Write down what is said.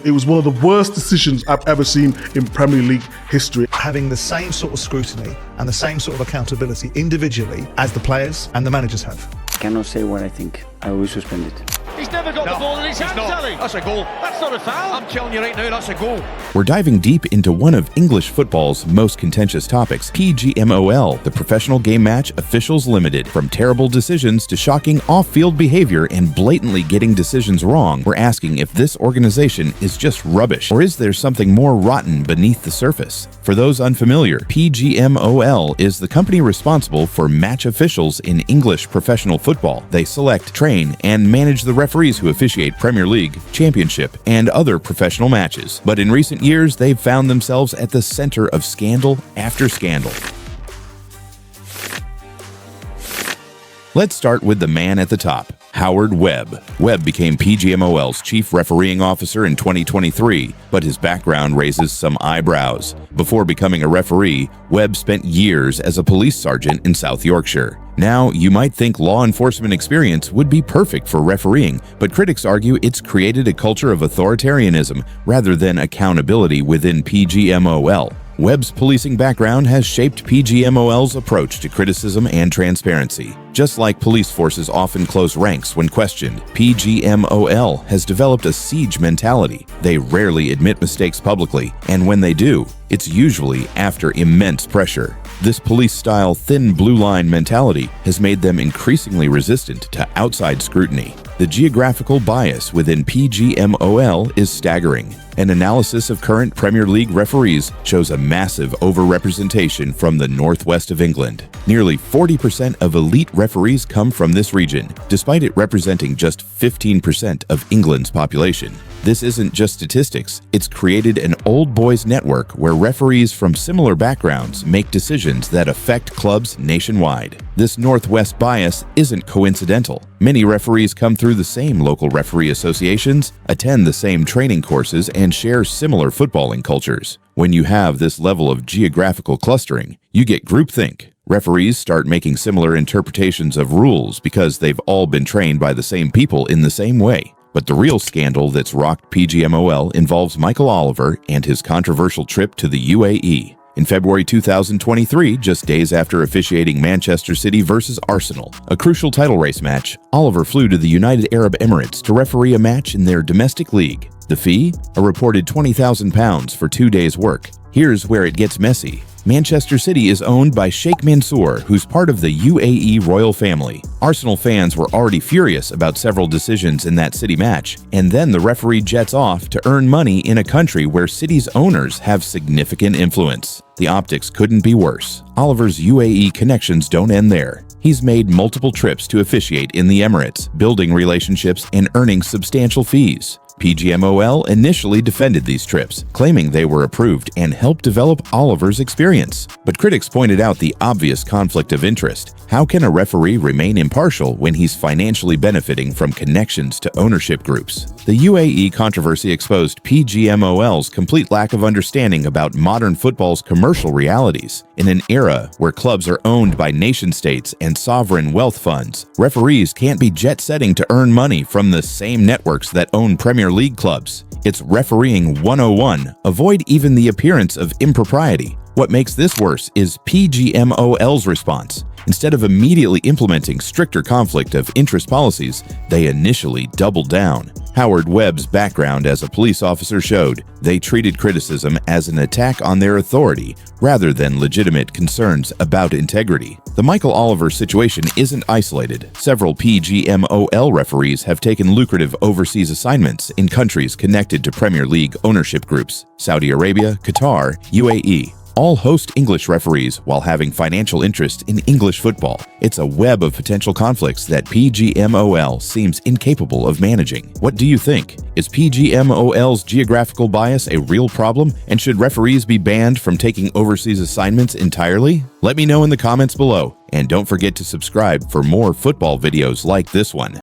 It was one of the worst decisions I've ever seen in Premier League history. Having the same sort of scrutiny and the same sort of accountability individually as the players and the managers have. I cannot say what I think. I will suspend it. He's never got the ball in his hands, Ali. That's a goal. That's not a foul. I'm telling you right now, that's a goal. We're diving deep into one of English football's most contentious topics, PGMOL, the Professional Game Match Officials Limited. From terrible decisions to shocking off-field behavior and blatantly getting decisions wrong, we're asking if this organization is just rubbish, or is there something more rotten beneath the surface? For those unfamiliar, PGMOL is the company responsible for match officials in English professional football. They select, train, and manage the referees who officiate Premier League, Championship, and other professional matches. But in recent years, they've found themselves at the center of scandal after scandal. Let's start with the man at the top, Howard Webb. Webb became PGMOL's chief refereeing officer in 2023, but his background raises some eyebrows. Before becoming a referee, Webb spent years as a police sergeant in South Yorkshire. Now, you might think law enforcement experience would be perfect for refereeing, but critics argue it's created a culture of authoritarianism rather than accountability within PGMOL. Webb's policing background has shaped PGMOL's approach to criticism and transparency. Just like police forces often close ranks when questioned, PGMOL has developed a siege mentality. They rarely admit mistakes publicly, and when they do, it's usually after immense pressure. This police-style thin blue line mentality has made them increasingly resistant to outside scrutiny. The geographical bias within PGMOL is staggering. An analysis of current Premier League referees shows a massive overrepresentation from the northwest of England. Nearly 40% of elite referees come from this region, despite it representing just 15% of England's population. This isn't just statistics, it's created an old boys network where referees from similar backgrounds make decisions that affect clubs nationwide. This northwest bias isn't coincidental. Many referees come through the same local referee associations, attend the same training courses, and share similar footballing cultures. When you have this level of geographical clustering, you get groupthink. Referees start making similar interpretations of rules because they've all been trained by the same people in the same way. But the real scandal that's rocked PGMOL involves Michael Oliver and his controversial trip to the UAE. In February 2023, just days after officiating Manchester City versus Arsenal, a crucial title race match, Oliver flew to the United Arab Emirates to referee a match in their domestic league. The fee? A reported £20,000 for 2 days' work. Here's where it gets messy. Manchester City is owned by Sheikh Mansour, who's part of the UAE royal family. Arsenal fans were already furious about several decisions in that City match, and then the referee jets off to earn money in a country where City's owners have significant influence. The optics couldn't be worse. Oliver's UAE connections don't end there. He's made multiple trips to officiate in the Emirates, building relationships and earning substantial fees. PGMOL initially defended these trips, claiming they were approved and helped develop Oliver's experience. But critics pointed out the obvious conflict of interest. How can a referee remain impartial when he's financially benefiting from connections to ownership groups? The UAE controversy exposed PGMOL's complete lack of understanding about modern football's commercial realities. In an era where clubs are owned by nation-states and sovereign wealth funds, referees can't be jet-setting to earn money from the same networks that own Premier League clubs. It's refereeing 101. Avoid even the appearance of impropriety. What makes this worse is PGMOL's response. Instead of immediately implementing stricter conflict of interest policies, they initially doubled down. Howard Webb's background as a police officer showed they treated criticism as an attack on their authority rather than legitimate concerns about integrity. The Michael Oliver situation isn't isolated. Several PGMOL referees have taken lucrative overseas assignments in countries connected to Premier League ownership groups: Saudi Arabia, Qatar, UAE. All host English referees while having financial interest in English football. It's a web of potential conflicts that PGMOL seems incapable of managing. What do you think? Is PGMOL's geographical bias a real problem, and should referees be banned from taking overseas assignments entirely? Let me know in the comments below, and don't forget to subscribe for more football videos like this one.